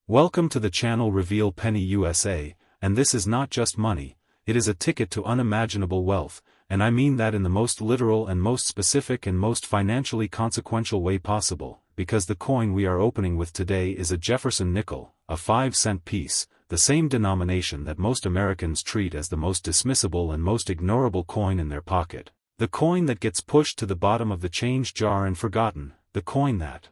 Welcome to the channel Reveal Penny USA, and this is not just money, it is a ticket to unimaginable wealth, and I mean that in the most literal and most specific and most financially consequential way possible, because the coin we are opening with today is a Jefferson nickel, a 5-cent piece, the same denomination that most Americans treat as the most dismissible and most ignorable coin in their pocket. The coin that gets pushed to the bottom of the change jar and forgotten, the coin that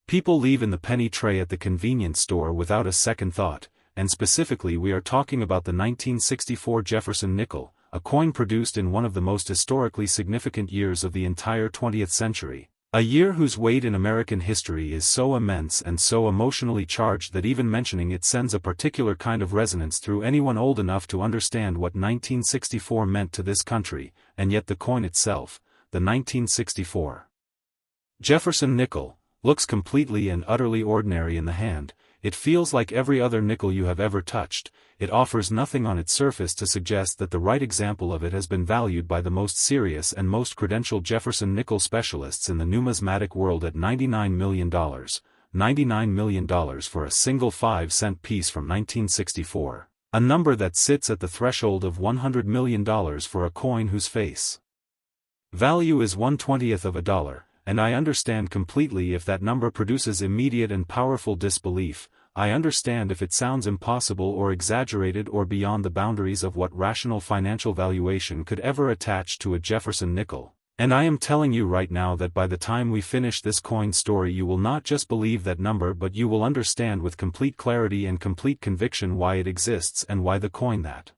people leave in the penny tray at the convenience store without a second thought, and specifically we are talking about the 1964 Jefferson nickel, a coin produced in one of the most historically significant years of the entire 20th century. A year whose weight in American history is so immense and so emotionally charged that even mentioning it sends a particular kind of resonance through anyone old enough to understand what 1964 meant to this country, and yet the coin itself, the 1964 Jefferson nickel, looks completely and utterly ordinary in the hand. It feels like every other nickel you have ever touched. It offers nothing on its surface to suggest that the right example of it has been valued by the most serious and most credentialed Jefferson nickel specialists in the numismatic world at $99 million. $99 million for a single 5-cent piece from 1964. A number that sits at the threshold of $100 million for a coin whose face value is 1/20th of a dollar. And I understand completely if that number produces immediate and powerful disbelief. I understand if it sounds impossible or exaggerated or beyond the boundaries of what rational financial valuation could ever attach to a Jefferson nickel. And I am telling you right now that by the time we finish this coin story you will not just believe that number, but you will understand with complete clarity and complete conviction why it exists and why the coin that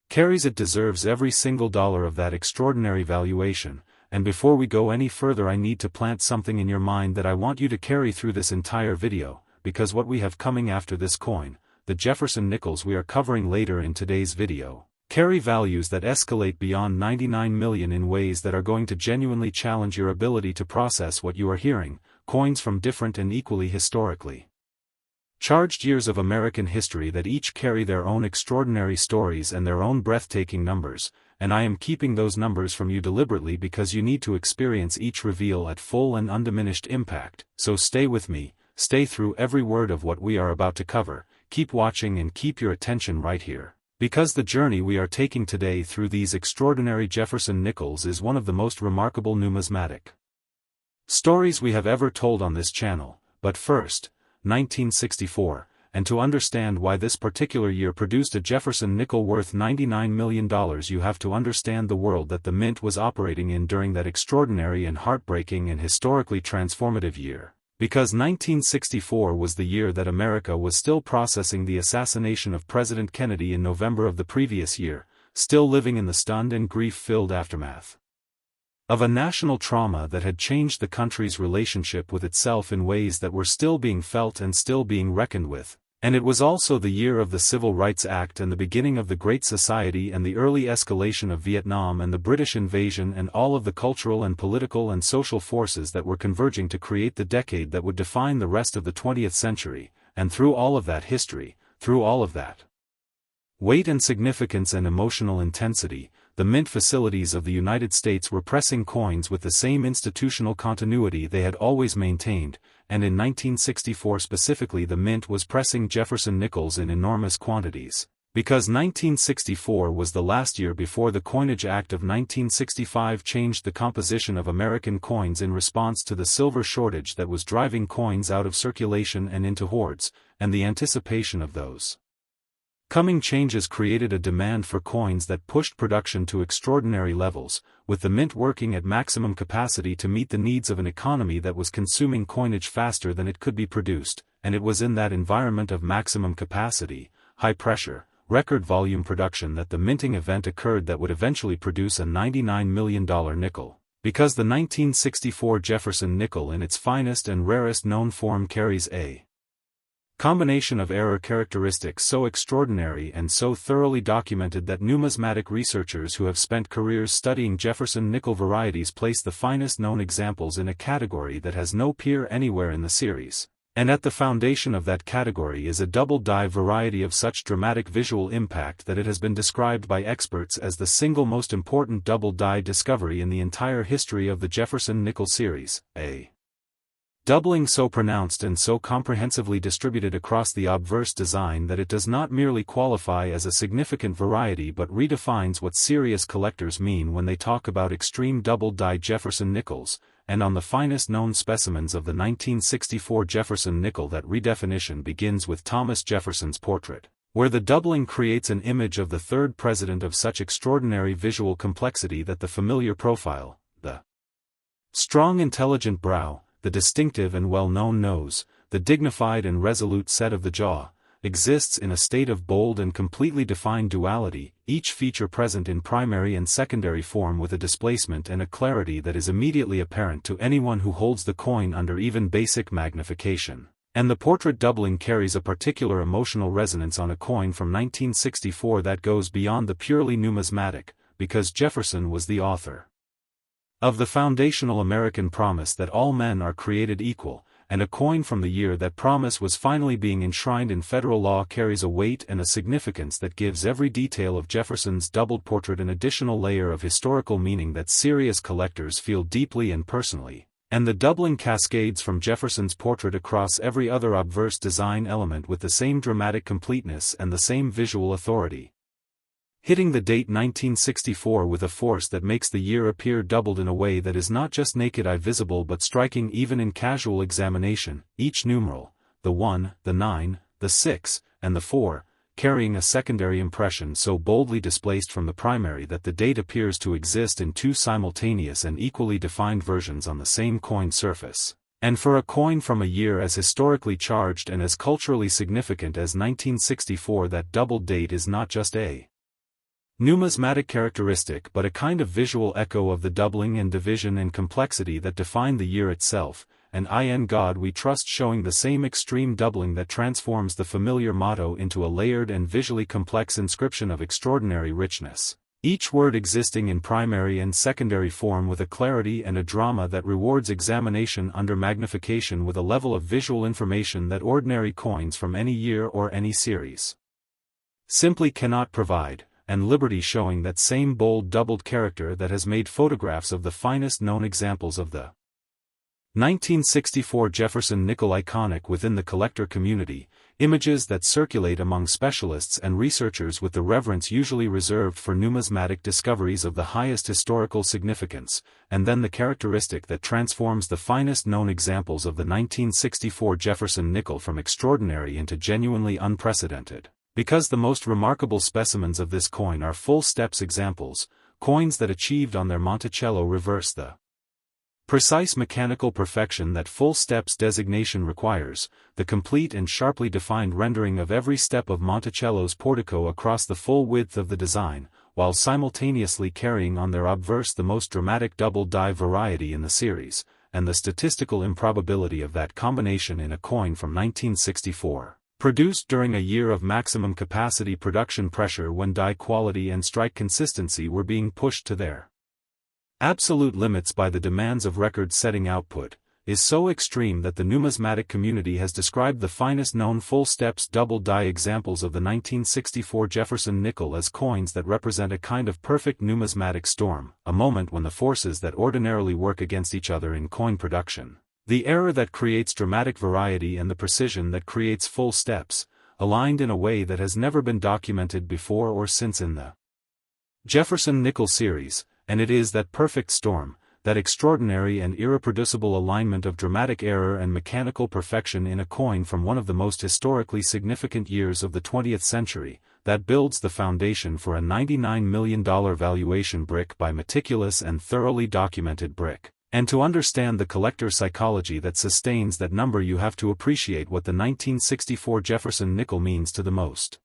carries it deserves every single dollar of that extraordinary valuation. And before we go any further, I need to plant something in your mind that I want you to carry through this entire video, because what we have coming after this coin, the Jefferson nickels we are covering later in today's video, carry values that escalate beyond 99 million in ways that are going to genuinely challenge your ability to process what you are hearing. Coins from different and equally historically charged years of American history that each carry their own extraordinary stories and their own breathtaking numbers. And I am keeping those numbers from you deliberately because you need to experience each reveal at full and undiminished impact. So stay with me, stay through every word of what we are about to cover, keep watching and keep your attention right here. Because the journey we are taking today through these extraordinary Jefferson nickels is one of the most remarkable numismatic stories we have ever told on this channel. But first, 1964. And to understand why this particular year produced a Jefferson nickel worth $99 million, you have to understand the world that the mint was operating in during that extraordinary and heartbreaking and historically transformative year. Because 1964 was the year that America was still processing the assassination of President Kennedy in November of the previous year, still living in the stunned and grief-filled aftermath of a national trauma that had changed the country's relationship with itself in ways that were still being felt and still being reckoned with. And it was also the year of the Civil Rights Act and the beginning of the Great Society and the early escalation of Vietnam and the British invasion and all of the cultural and political and social forces that were converging to create the decade that would define the rest of the 20th century. And through all of that history, through all of that weight and significance and emotional intensity, the mint facilities of the United States were pressing coins with the same institutional continuity they had always maintained, and in 1964 specifically the mint was pressing Jefferson nickels in enormous quantities. Because 1964 was the last year before the Coinage Act of 1965 changed the composition of American coins in response to the silver shortage that was driving coins out of circulation and into hoards, and the anticipation of those coming changes created a demand for coins that pushed production to extraordinary levels, with the mint working at maximum capacity to meet the needs of an economy that was consuming coinage faster than it could be produced. And it was in that environment of maximum capacity, high pressure, record volume production that the minting event occurred that would eventually produce a $99 million nickel. Because the 1964 Jefferson nickel in its finest and rarest known form carries a combination of error characteristics so extraordinary and so thoroughly documented that numismatic researchers who have spent careers studying Jefferson nickel varieties place the finest known examples in a category that has no peer anywhere in the series. And at the foundation of that category is a double-die variety of such dramatic visual impact that it has been described by experts as the single most important double-die discovery in the entire history of the Jefferson nickel series. A Doubling so pronounced and so comprehensively distributed across the obverse design that it does not merely qualify as a significant variety but redefines what serious collectors mean when they talk about extreme double-die Jefferson nickels, and on the finest known specimens of the 1964 Jefferson nickel. That redefinition begins with Thomas Jefferson's portrait, where the doubling creates an image of the third president of such extraordinary visual complexity that the familiar profile, the strong intelligent brow, the distinctive and well-known nose, the dignified and resolute set of the jaw, exists in a state of bold and completely defined duality, each feature present in primary and secondary form with a displacement and a clarity that is immediately apparent to anyone who holds the coin under even basic magnification. And the portrait doubling carries a particular emotional resonance on a coin from 1964 that goes beyond the purely numismatic, because Jefferson was the author of the foundational American promise that all men are created equal, and a coin from the year that promise was finally being enshrined in federal law carries a weight and a significance that gives every detail of Jefferson's doubled portrait an additional layer of historical meaning that serious collectors feel deeply and personally, and the doubling cascades from Jefferson's portrait across every other obverse design element with the same dramatic completeness and the same visual authority, hitting the date 1964 with a force that makes the year appear doubled in a way that is not just naked eye visible but striking even in casual examination, each numeral, the 1, the 9, the 6, and the 4, carrying a secondary impression so boldly displaced from the primary that the date appears to exist in two simultaneous and equally defined versions on the same coin surface. And for a coin from a year as historically charged and as culturally significant as 1964, that doubled date is not just a numismatic characteristic but a kind of visual echo of the doubling and division and complexity that define the year itself, and in God we trust, showing the same extreme doubling that transforms the familiar motto into a layered and visually complex inscription of extraordinary richness, each word existing in primary and secondary form with a clarity and a drama that rewards examination under magnification with a level of visual information that ordinary coins from any year or any series simply cannot provide, and liberty showing that same bold doubled character that has made photographs of the finest known examples of the 1964 Jefferson nickel iconic within the collector community, images that circulate among specialists and researchers with the reverence usually reserved for numismatic discoveries of the highest historical significance, and then the characteristic that transforms the finest known examples of the 1964 Jefferson nickel from extraordinary into genuinely unprecedented. Because the most remarkable specimens of this coin are full steps examples, coins that achieved on their Monticello reverse the precise mechanical perfection that full steps designation requires, the complete and sharply defined rendering of every step of Monticello's portico across the full width of the design, while simultaneously carrying on their obverse the most dramatic double-die variety in the series, and the statistical improbability of that combination in a coin from 1964. Produced during a year of maximum capacity production pressure when die quality and strike consistency were being pushed to their absolute limits by the demands of record-setting output, is so extreme that the numismatic community has described the finest known full steps double-die examples of the 1964 Jefferson nickel as coins that represent a kind of perfect numismatic storm, a moment when the forces that ordinarily work against each other in coin production, the error that creates dramatic variety and the precision that creates full steps, aligned in a way that has never been documented before or since in the Jefferson nickel series, and it is that perfect storm, that extraordinary and irreproducible alignment of dramatic error and mechanical perfection in a coin from one of the most historically significant years of the 20th century, that builds the foundation for a $99 million valuation brick by meticulous and thoroughly documented brick. And to understand the collector psychology that sustains that number, you have to appreciate what the 1964 Jefferson nickel means to the most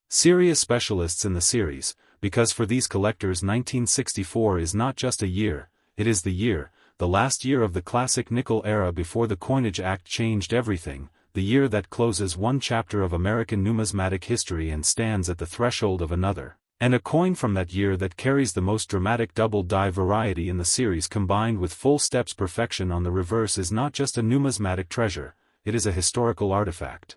serious specialists in the series, because for these collectors 1964 is not just a year, it is the year, the last year of the classic nickel era before the Coinage Act changed everything, the year that closes one chapter of American numismatic history and stands at the threshold of another. And a coin from that year that carries the most dramatic double-die variety in the series combined with full steps perfection on the reverse is not just a numismatic treasure, it is a historical artifact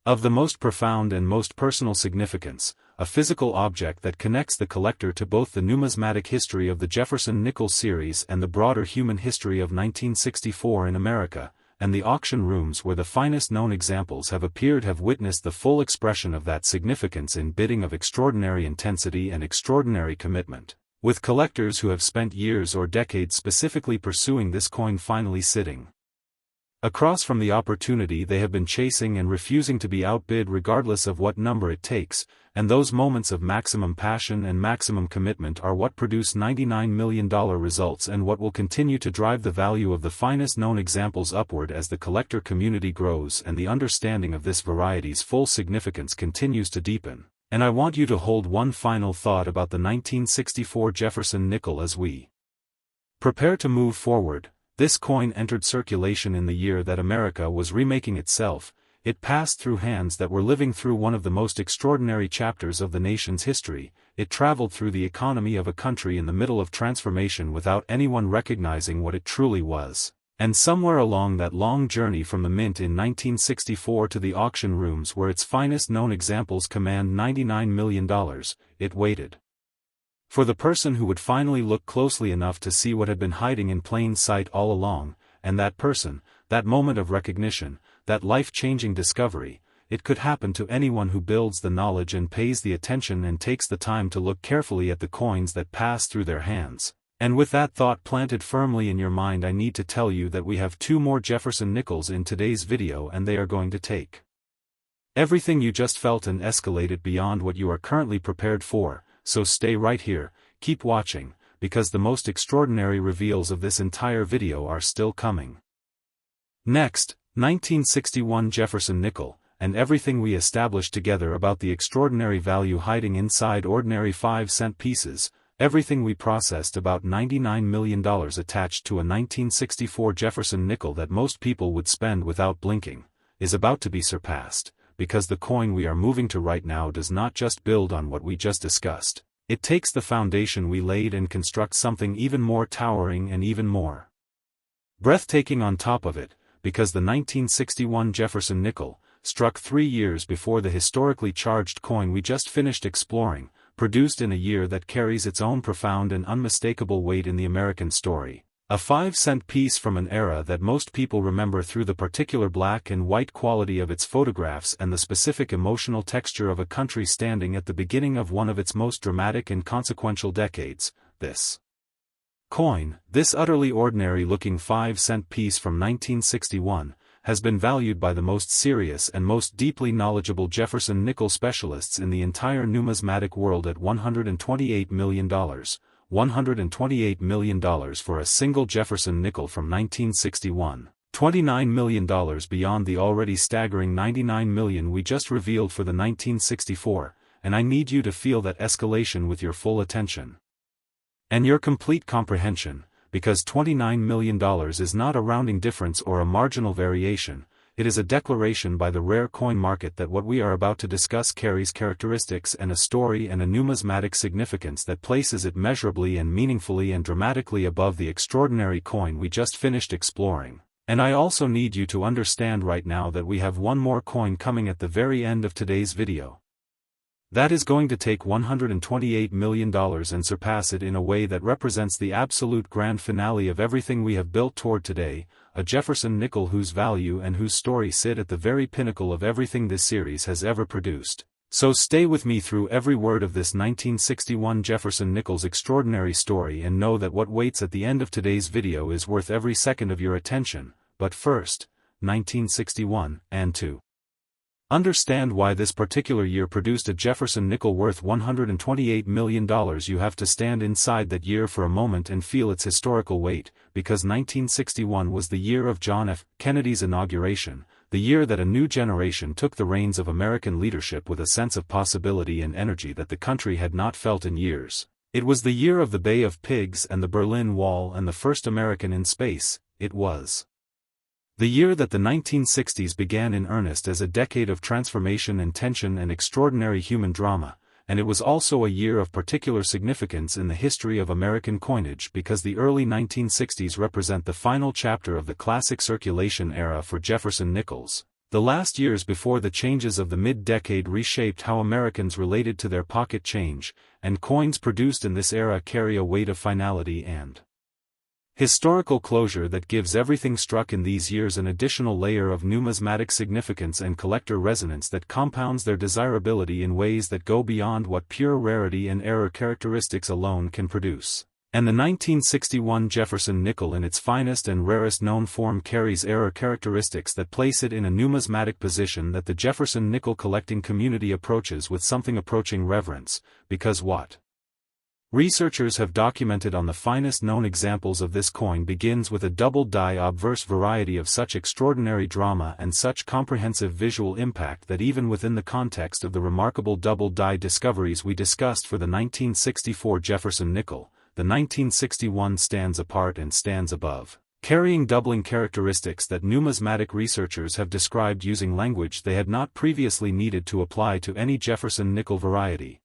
of the most profound and most personal significance, a physical object that connects the collector to both the numismatic history of the Jefferson nickel series and the broader human history of 1964 in America, and the auction rooms where the finest known examples have appeared have witnessed the full expression of that significance in bidding of extraordinary intensity and extraordinary commitment, with collectors who have spent years or decades specifically pursuing this coin finally sitting across from the opportunity they have been chasing and refusing to be outbid regardless of what number it takes, and those moments of maximum passion and maximum commitment are what produce $99 million results and what will continue to drive the value of the finest known examples upward as the collector community grows and the understanding of this variety's full significance continues to deepen. And I want you to hold one final thought about the 1964 Jefferson nickel as we prepare to move forward. This coin entered circulation in the year that America was remaking itself. It passed through hands that were living through one of the most extraordinary chapters of the nation's history. It traveled through the economy of a country in the middle of transformation without anyone recognizing what it truly was. And somewhere along that long journey from the mint in 1964 to the auction rooms where its finest known examples command $99 million, it waited for the person who would finally look closely enough to see what had been hiding in plain sight all along, and that person, that moment of recognition, that life-changing discovery, it could happen to anyone who builds the knowledge and pays the attention and takes the time to look carefully at the coins that pass through their hands. And with that thought planted firmly in your mind, I need to tell you that we have 2 more Jefferson nickels in today's video, and they are going to take everything you just felt and escalate it beyond what you are currently prepared for. So stay right here, keep watching, because the most extraordinary reveals of this entire video are still coming. Next, 1961 Jefferson nickel, and everything we established together about the extraordinary value hiding inside ordinary 5-cent pieces, everything we processed about $99 million attached to a 1964 Jefferson nickel that most people would spend without blinking, is about to be surpassed. Because the coin we are moving to right now does not just build on what we just discussed, it takes the foundation we laid and constructs something even more towering and even more breathtaking on top of it, because the 1961 Jefferson nickel, struck 3 years before the historically charged coin we just finished exploring, produced in a year that carries its own profound and unmistakable weight in the American story. A 5-cent piece from an era that most people remember through the particular black and white quality of its photographs and the specific emotional texture of a country standing at the beginning of one of its most dramatic and consequential decades. This coin, this utterly ordinary-looking 5-cent piece from 1961, has been valued by the most serious and most deeply knowledgeable Jefferson nickel specialists in the entire numismatic world at $128 million. $128 million for a single Jefferson nickel from 1961, $29 million beyond the already staggering $99 million we just revealed for the 1964, and I need you to feel that escalation with your full attention and your complete comprehension, because $29 million is not a rounding difference or a marginal variation. It is a declaration by the rare coin market that what we are about to discuss carries characteristics and a story and a numismatic significance that places it measurably and meaningfully and dramatically above the extraordinary coin we just finished exploring. And I also need you to understand right now that we have one more coin coming at the very end of today's video. That is going to take $128 million and surpass it in a way that represents the absolute grand finale of everything we have built toward today, a Jefferson nickel whose value and whose story sit at the very pinnacle of everything this series has ever produced. So stay with me through every word of this 1961 Jefferson nickel's extraordinary story and know that what waits at the end of today's video is worth every second of your attention. But first, 1961, and to understand why this particular year produced a Jefferson nickel worth $128 million, you have to stand inside that year for a moment and feel its historical weight, because 1961 was the year of John F. Kennedy's inauguration, the year that a new generation took the reins of American leadership with a sense of possibility and energy that the country had not felt in years. It was the year of the Bay of Pigs and the Berlin Wall and the first American in space. It was the year that the 1960s began in earnest as a decade of transformation and tension and extraordinary human drama, and it was also a year of particular significance in the history of American coinage because the early 1960s represent the final chapter of the classic circulation era for Jefferson nickels. The last years before the changes of the mid-decade reshaped how Americans related to their pocket change, and coins produced in this era carry a weight of finality and historical closure that gives everything struck in these years an additional layer of numismatic significance and collector resonance that compounds their desirability in ways that go beyond what pure rarity and error characteristics alone can produce. And the 1961 Jefferson nickel in its finest and rarest known form carries error characteristics that place it in a numismatic position that the Jefferson nickel collecting community approaches with something approaching reverence, because what researchers have documented on the finest known examples of this coin begins with a doubled die obverse variety of such extraordinary drama and such comprehensive visual impact that even within the context of the remarkable doubled die discoveries we discussed for the 1964 Jefferson nickel, the 1961 stands apart and stands above, carrying doubling characteristics that numismatic researchers have described using language they had not previously needed to apply to any Jefferson nickel variety.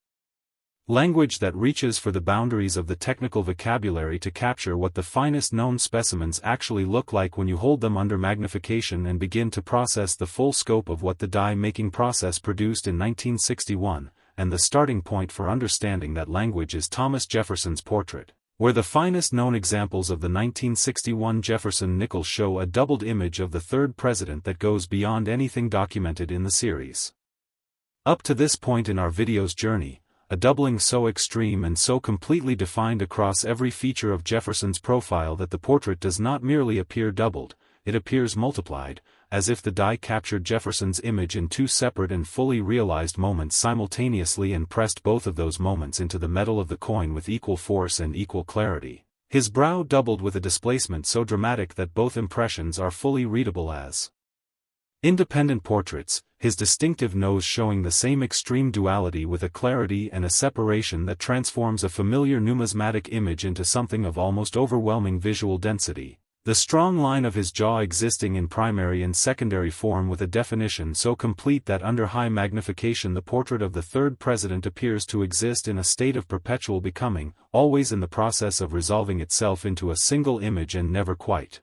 Language that reaches for the boundaries of the technical vocabulary to capture what the finest known specimens actually look like when you hold them under magnification and begin to process the full scope of what the die-making process produced in 1961, and the starting point for understanding that language is Thomas Jefferson's portrait, where the finest known examples of the 1961 Jefferson nickel show a doubled image of the third president that goes beyond anything documented in the series. Up to this point in our video's journey, a doubling so extreme and so completely defined across every feature of Jefferson's profile that the portrait does not merely appear doubled, it appears multiplied, as if the die captured Jefferson's image in two separate and fully realized moments simultaneously and pressed both of those moments into the metal of the coin with equal force and equal clarity. His brow doubled with a displacement so dramatic that both impressions are fully readable as independent portraits, his distinctive nose showing the same extreme duality with a clarity and a separation that transforms a familiar numismatic image into something of almost overwhelming visual density, the strong line of his jaw existing in primary and secondary form with a definition so complete that under high magnification the portrait of the third president appears to exist in a state of perpetual becoming, always in the process of resolving itself into a single image and never quite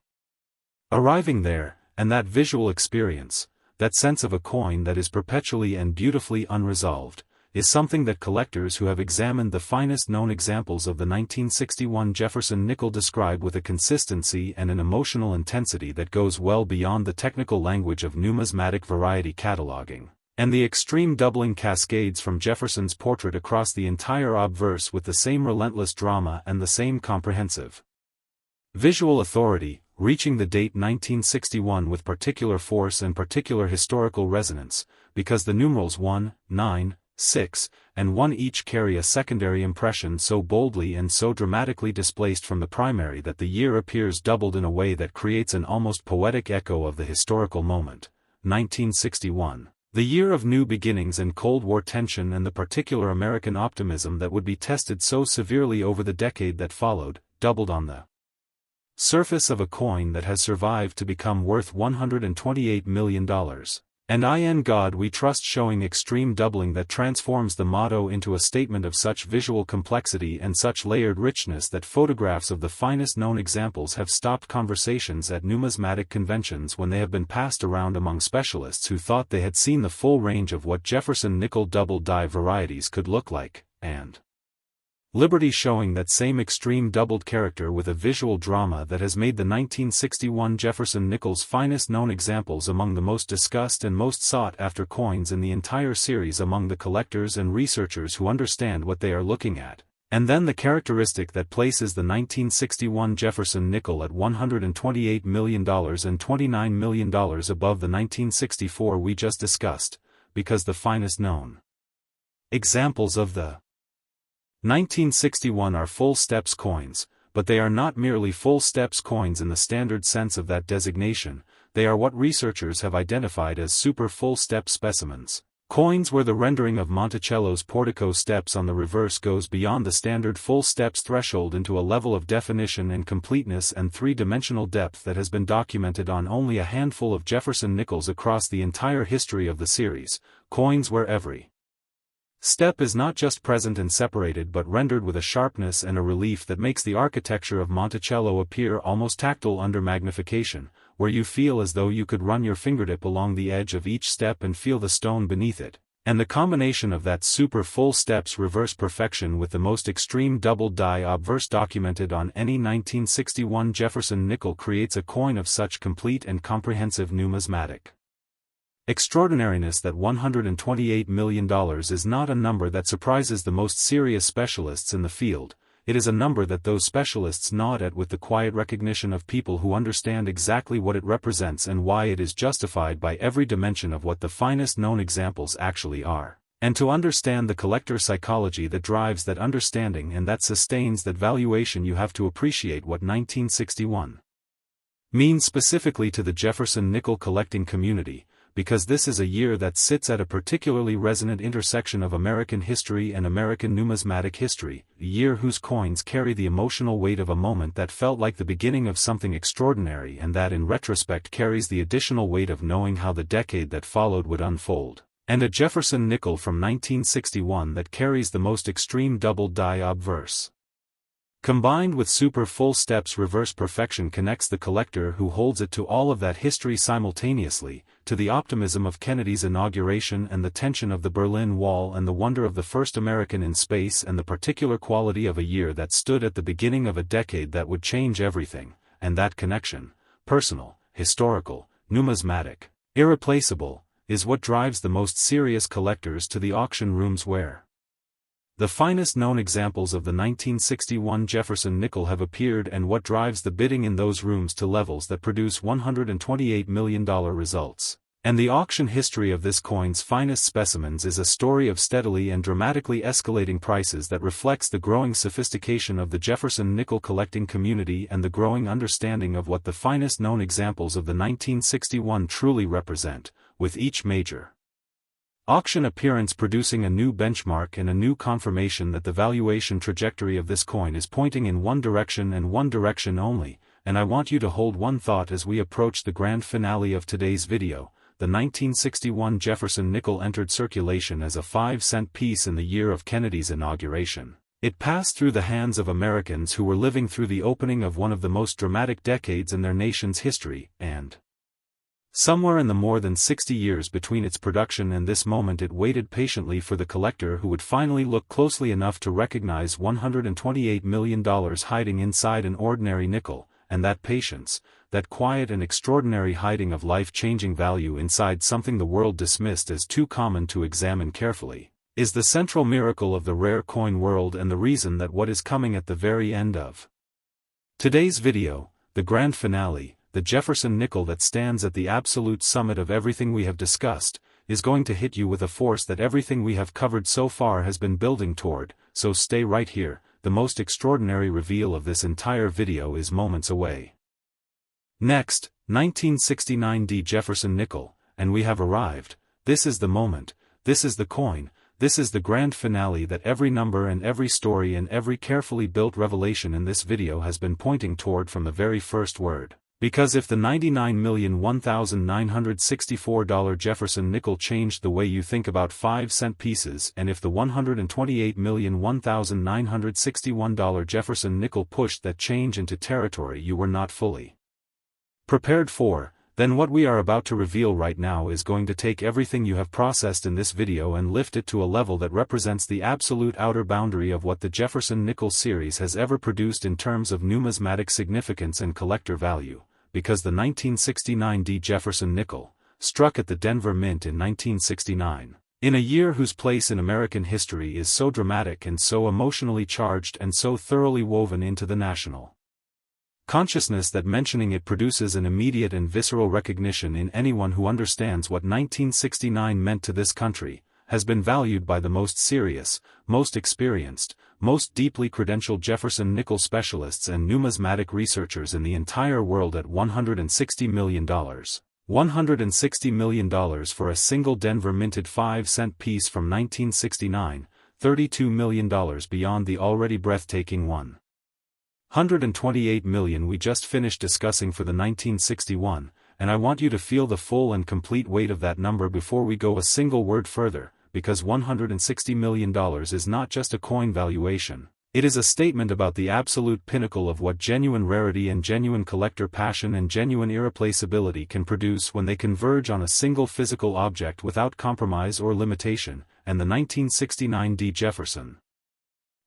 arriving there. And that visual experience, that sense of a coin that is perpetually and beautifully unresolved, is something that collectors who have examined the finest known examples of the 1961 Jefferson nickel describe with a consistency and an emotional intensity that goes well beyond the technical language of numismatic variety cataloging. And the extreme doubling cascades from Jefferson's portrait across the entire obverse with the same relentless drama and the same comprehensive visual authority, reaching the date 1961 with particular force and particular historical resonance, because the numerals 1, 9, 6, and 1 each carry a secondary impression so boldly and so dramatically displaced from the primary that the year appears doubled in a way that creates an almost poetic echo of the historical moment. 1961. The year of new beginnings and Cold War tension and the particular American optimism that would be tested so severely over the decade that followed, doubled on the surface of a coin that has survived to become worth $128 million. And in God we trust, showing extreme doubling that transforms the motto into a statement of such visual complexity and such layered richness that photographs of the finest known examples have stopped conversations at numismatic conventions when they have been passed around among specialists who thought they had seen the full range of what Jefferson nickel double die varieties could look like, and Liberty showing that same extreme doubled character with a visual drama that has made the 1961 Jefferson nickel's finest known examples among the most discussed and most sought after coins in the entire series among the collectors and researchers who understand what they are looking at. And then the characteristic that places the 1961 Jefferson nickel at $128 million and $29 million above the 1964 we just discussed, because the finest known examples of the 1961 are full steps coins, but they are not merely full steps coins in the standard sense of that designation, they are what researchers have identified as super full step specimens. Coins where the rendering of Monticello's portico steps on the reverse goes beyond the standard full steps threshold into a level of definition and completeness and three-dimensional depth that has been documented on only a handful of Jefferson nickels across the entire history of the series. Coins where every step is not just present and separated but rendered with a sharpness and a relief that makes the architecture of Monticello appear almost tactile under magnification, where you feel as though you could run your fingertip along the edge of each step and feel the stone beneath it. And the combination of that super full steps reverse perfection with the most extreme double die obverse documented on any 1961 Jefferson nickel creates a coin of such complete and comprehensive numismatic extraordinariness that $128 million is not a number that surprises the most serious specialists in the field. It is a number that those specialists nod at with the quiet recognition of people who understand exactly what it represents and why it is justified by every dimension of what the finest known examples actually are. And to understand the collector psychology that drives that understanding and that sustains that valuation, you have to appreciate what 1961 means specifically to the Jefferson nickel collecting community, because this is a year that sits at a particularly resonant intersection of American history and American numismatic history, a year whose coins carry the emotional weight of a moment that felt like the beginning of something extraordinary and that in retrospect carries the additional weight of knowing how the decade that followed would unfold, and a Jefferson nickel from 1961 that carries the most extreme double die obverse. Combined with super full steps reverse perfection connects the collector who holds it to all of that history simultaneously, to the optimism of Kennedy's inauguration and the tension of the Berlin Wall and the wonder of the first American in space and the particular quality of a year that stood at the beginning of a decade that would change everything, and that connection, personal, historical, numismatic, irreplaceable, is what drives the most serious collectors to the auction rooms where the finest known examples of the 1961 Jefferson nickel have appeared and what drives the bidding in those rooms to levels that produce $128 million results. And the auction history of this coin's finest specimens is a story of steadily and dramatically escalating prices that reflects the growing sophistication of the Jefferson nickel collecting community and the growing understanding of what the finest known examples of the 1961 truly represent, with each major auction appearance producing a new benchmark and a new confirmation that the valuation trajectory of this coin is pointing in one direction and one direction only, and I want you to hold one thought as we approach the grand finale of today's video. The 1961 Jefferson nickel entered circulation as a 5-cent piece in the year of Kennedy's inauguration. It passed through the hands of Americans who were living through the opening of one of the most dramatic decades in their nation's history, and somewhere in the more than 60 years between its production and this moment it waited patiently for the collector who would finally look closely enough to recognize $128 million hiding inside an ordinary nickel, and that patience, that quiet and extraordinary hiding of life-changing value inside something the world dismissed as too common to examine carefully, is the central miracle of the rare coin world and the reason that what is coming at the very end of today's video, the grand finale, the Jefferson nickel that stands at the absolute summit of everything we have discussed, is going to hit you with a force that everything we have covered so far has been building toward, so stay right here. The most extraordinary reveal of this entire video is moments away. Next, 1969 D Jefferson nickel, and we have arrived. This is the moment, this is the coin, this is the grand finale that every number and every story and every carefully built revelation in this video has been pointing toward from the very first word. Because if the $99,001,964 Jefferson nickel changed the way you think about 5-cent pieces, and if the $128,001,961 Jefferson nickel pushed that change into territory you were not fully prepared for, then what we are about to reveal right now is going to take everything you have processed in this video and lift it to a level that represents the absolute outer boundary of what the Jefferson nickel series has ever produced in terms of numismatic significance and collector value. Because the 1969 D Jefferson nickel, struck at the Denver Mint in 1969, in a year whose place in American history is so dramatic and so emotionally charged and so thoroughly woven into the national consciousness that mentioning it produces an immediate and visceral recognition in anyone who understands what 1969 meant to this country, has been valued by the most serious, most experienced, most deeply credentialed Jefferson nickel specialists and numismatic researchers in the entire world at $160 million. $160 million for a single Denver minted 5-cent piece from 1969, $32 million beyond the already breathtaking $128 million we just finished discussing for the 1961, and I want you to feel the full and complete weight of that number before we go a single word further. Because $160 million is not just a coin valuation, It is a statement about the absolute pinnacle of what genuine rarity and genuine collector passion and genuine irreplaceability can produce when they converge on a single physical object without compromise or limitation, and the 1969 D. Jefferson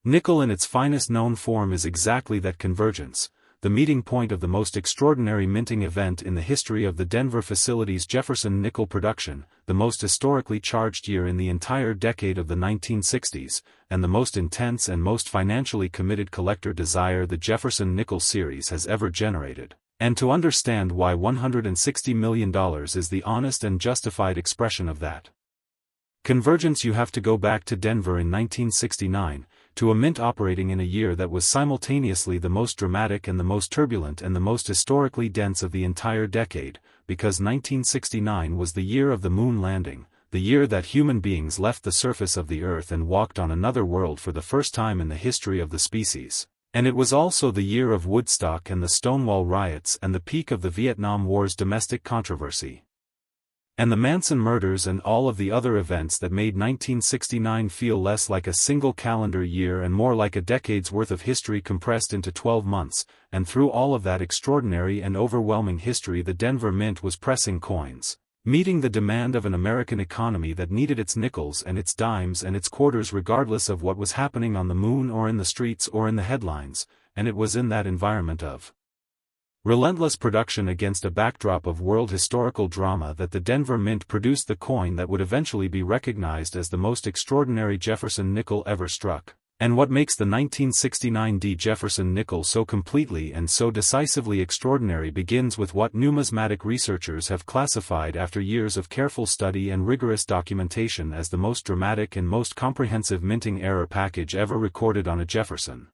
nickel in its finest known form is exactly that convergence, the meeting point of the most extraordinary minting event in the history of the Denver facility's Jefferson nickel production, the most historically charged year in the entire decade of the 1960s, and the most intense and most financially committed collector desire the Jefferson nickel series has ever generated. And to understand why $160 million is the honest and justified expression of that convergence, you have to go back to Denver in 1969, to a mint operating in a year that was simultaneously the most dramatic and the most turbulent and the most historically dense of the entire decade, because 1969 was the year of the moon landing, the year that human beings left the surface of the earth and walked on another world for the first time in the history of the species. And it was also the year of Woodstock and the Stonewall riots and the peak of the Vietnam War's domestic controversy, and the Manson murders and all of the other events that made 1969 feel less like a single calendar year and more like a decade's worth of history compressed into 12 months, and through all of that extraordinary and overwhelming history the Denver Mint was pressing coins, meeting the demand of an American economy that needed its nickels and its dimes and its quarters regardless of what was happening on the moon or in the streets or in the headlines, and it was in that environment of relentless production against a backdrop of world historical drama that the Denver Mint produced the coin that would eventually be recognized as the most extraordinary Jefferson nickel ever struck. And what makes the 1969 D. Jefferson nickel so completely and so decisively extraordinary begins with what numismatic researchers have classified after years of careful study and rigorous documentation as the most dramatic and most comprehensive minting error package ever recorded on a Jefferson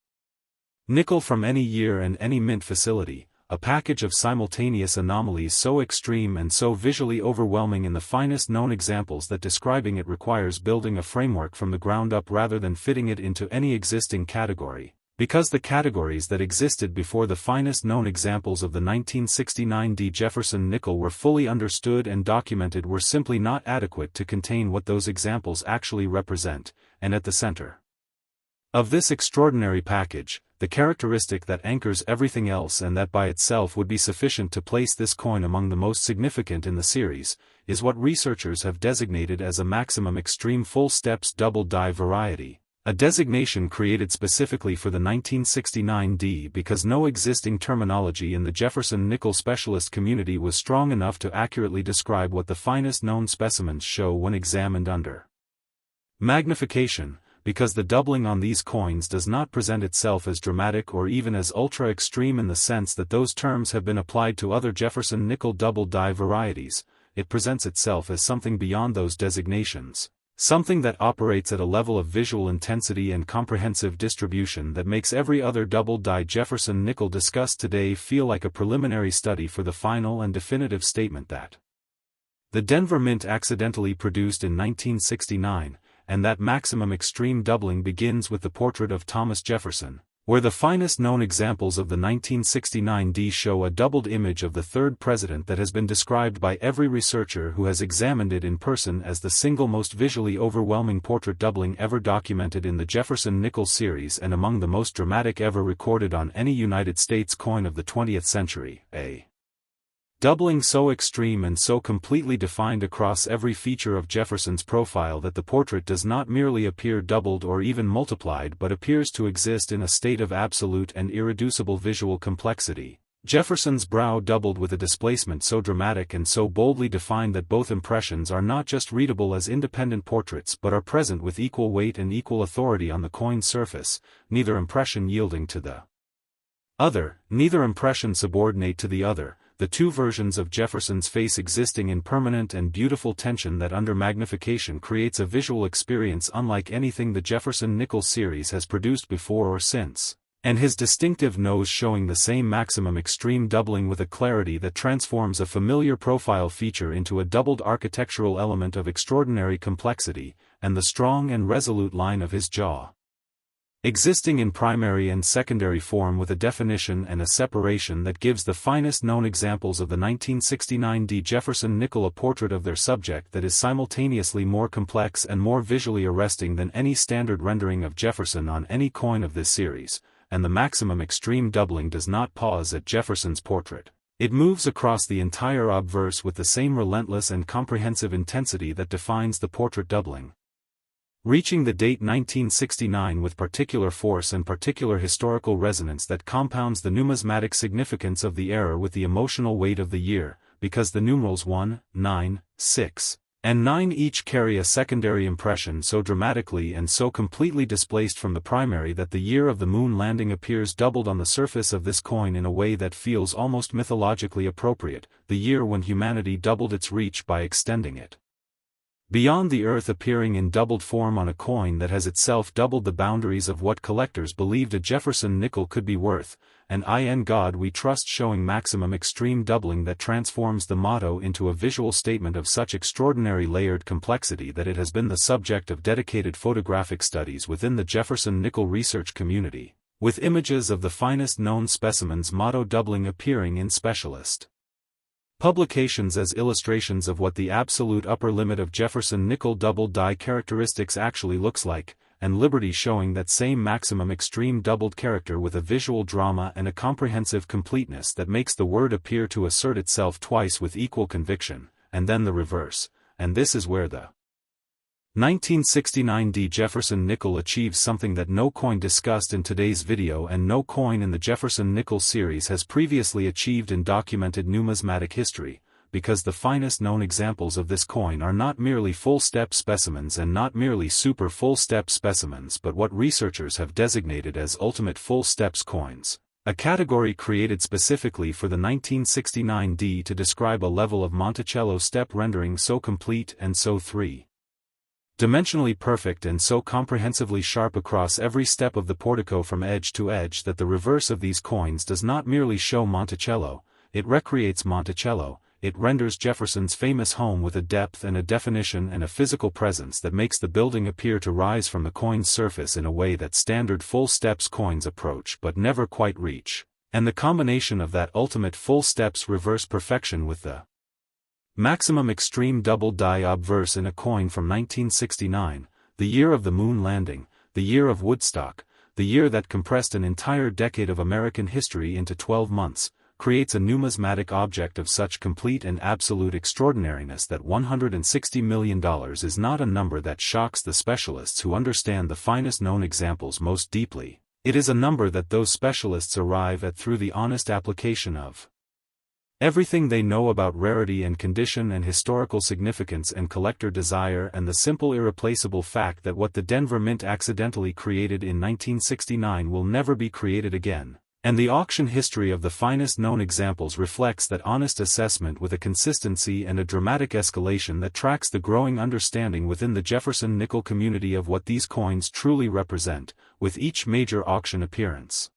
nickel from any year and any mint facility. A package of simultaneous anomalies so extreme and so visually overwhelming in the finest known examples that describing it requires building a framework from the ground up rather than fitting it into any existing category, because the categories that existed before the finest known examples of the 1969 D. Jefferson nickel were fully understood and documented were simply not adequate to contain what those examples actually represent, and at the center of this extraordinary package, the characteristic that anchors everything else and that by itself would be sufficient to place this coin among the most significant in the series, is what researchers have designated as a maximum extreme full steps double die variety, a designation created specifically for the 1969 D because no existing terminology in the Jefferson nickel specialist community was strong enough to accurately describe what the finest known specimens show when examined under magnification, because the doubling on these coins does not present itself as dramatic or even as ultra-extreme in the sense that those terms have been applied to other Jefferson nickel double die varieties. It presents itself as something beyond those designations, something that operates at a level of visual intensity and comprehensive distribution that makes every other double die Jefferson nickel discussed today feel like a preliminary study for the final and definitive statement that the Denver Mint accidentally produced in 1969, and that maximum extreme doubling begins with the portrait of Thomas Jefferson, where the finest known examples of the 1969 D show a doubled image of the third president that has been described by every researcher who has examined it in person as the single most visually overwhelming portrait doubling ever documented in the Jefferson nickel series and among the most dramatic ever recorded on any United States coin of the 20th century, a doubling so extreme and so completely defined across every feature of Jefferson's profile that the portrait does not merely appear doubled or even multiplied but appears to exist in a state of absolute and irreducible visual complexity. Jefferson's brow doubled with a displacement so dramatic and so boldly defined that both impressions are not just readable as independent portraits but are present with equal weight and equal authority on the coin's surface, neither impression yielding to the other, neither impression subordinate to the other, the two versions of Jefferson's face existing in permanent and beautiful tension that under magnification creates a visual experience unlike anything the Jefferson nickel series has produced before or since, and his distinctive nose showing the same maximum extreme doubling with a clarity that transforms a familiar profile feature into a doubled architectural element of extraordinary complexity, and the strong and resolute line of his jaw. existing in primary and secondary form with a definition and a separation that gives the finest known examples of the 1969 D. Jefferson nickel a portrait of their subject that is simultaneously more complex and more visually arresting than any standard rendering of Jefferson on any coin of this series, and the maximum extreme doubling does not pause at Jefferson's portrait. It moves across the entire obverse with the same relentless and comprehensive intensity that defines the portrait doubling. Reaching the date 1969 with particular force and particular historical resonance that compounds the numismatic significance of the era with the emotional weight of the year, because the numerals 1, 9, 6, and 9 each carry a secondary impression so dramatically and so completely displaced from the primary that the year of the moon landing appears doubled on the surface of this coin in a way that feels almost mythologically appropriate, the year when humanity doubled its reach by extending it beyond the earth, appearing in doubled form on a coin that has itself doubled the boundaries of what collectors believed a Jefferson nickel could be worth, and in God we trust, showing maximum extreme doubling that transforms the motto into a visual statement of such extraordinary layered complexity that it has been the subject of dedicated photographic studies within the Jefferson nickel research community, with images of the finest known specimens motto doubling appearing in specialist publications as illustrations of what the absolute upper limit of Jefferson nickel doubled die characteristics actually looks like, and Liberty showing that same maximum extreme doubled character with a visual drama and a comprehensive completeness that makes the word appear to assert itself twice with equal conviction, and then the reverse, and this is where the 1969 D. Jefferson nickel achieves something that no coin discussed in today's video and no coin in the Jefferson nickel series has previously achieved in documented numismatic history, because the finest known examples of this coin are not merely full-step specimens and not merely super full-step specimens but what researchers have designated as ultimate full-steps coins, a category created specifically for the 1969 D to describe a level of Monticello step rendering so complete and so three-dimensionally perfect and so comprehensively sharp across every step of the portico from edge to edge that the reverse of these coins does not merely show Monticello, it recreates Monticello. It renders Jefferson's famous home with a depth and a definition and a physical presence that makes the building appear to rise from the coin's surface in a way that standard full-steps coins approach but never quite reach, and the combination of that ultimate full-steps reverse perfection with the maximum extreme double die obverse in a coin from 1969, the year of the moon landing, the year of Woodstock, the year that compressed an entire decade of American history into 12 months, creates a numismatic object of such complete and absolute extraordinariness that $160 million is not a number that shocks the specialists who understand the finest known examples most deeply. It is a number that those specialists arrive at through the honest application of everything they know about rarity and condition and historical significance and collector desire, and the simple irreplaceable fact that what the Denver Mint accidentally created in 1969 will never be created again. And the auction history of the finest known examples reflects that honest assessment with a consistency and a dramatic escalation that tracks the growing understanding within the Jefferson nickel community of what these coins truly represent, with each major auction appearance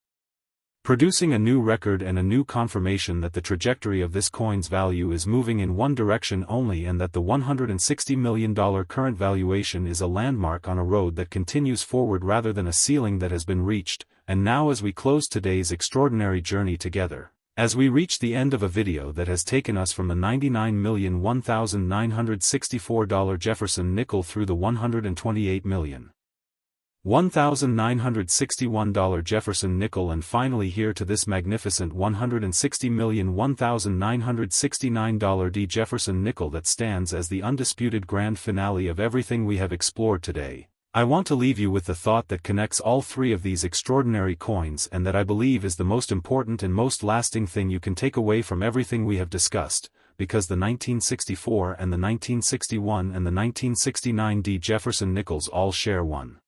producing a new record and a new confirmation that the trajectory of this coin's value is moving in one direction only, and that the $160 million current valuation is a landmark on a road that continues forward rather than a ceiling that has been reached. And now, as we close today's extraordinary journey together, as we reach the end of a video that has taken us from the $99,001,964 Jefferson nickel through the $128,001,961 Jefferson nickel and finally here to this magnificent $160,001,969 D. Jefferson nickel that stands as the undisputed grand finale of everything we have explored today, I want to leave you with the thought that connects all three of these extraordinary coins and that I believe is the most important and most lasting thing you can take away from everything we have discussed, because the 1964 and the 1961 and the 1969 D. Jefferson nickels all share one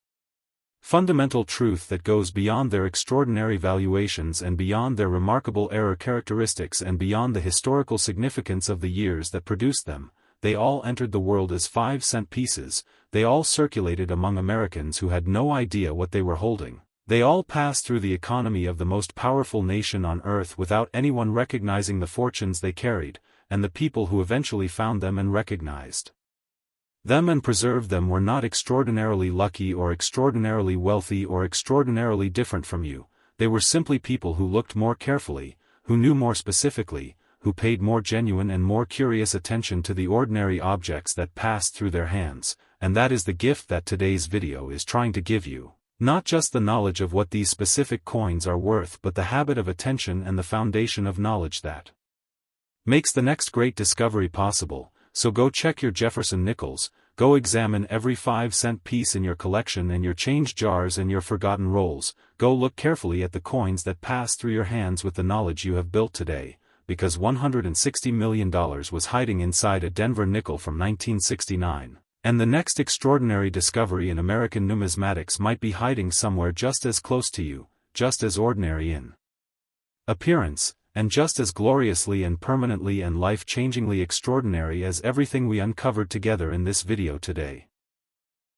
fundamental truth that goes beyond their extraordinary valuations and beyond their remarkable error characteristics and beyond the historical significance of the years that produced them. They all entered the world as 5-cent pieces, they all circulated among Americans who had no idea what they were holding, they all passed through the economy of the most powerful nation on earth without anyone recognizing the fortunes they carried, and the people who eventually found them and recognized Them and preserved them were not extraordinarily lucky or extraordinarily wealthy or extraordinarily different from you, they were simply people who looked more carefully, who knew more specifically, who paid more genuine and more curious attention to the ordinary objects that passed through their hands, and that is the gift that today's video is trying to give you. Not just the knowledge of what these specific coins are worth, but the habit of attention and the foundation of knowledge that makes the next great discovery possible. So go check your Jefferson nickels, go examine every 5-cent piece in your collection and your change jars and your forgotten rolls, go look carefully at the coins that pass through your hands with the knowledge you have built today, because $160 million was hiding inside a Denver nickel from 1969. And the next extraordinary discovery in American numismatics might be hiding somewhere just as close to you, just as ordinary in appearance, and just as gloriously and permanently and life-changingly extraordinary as everything we uncovered together in this video today.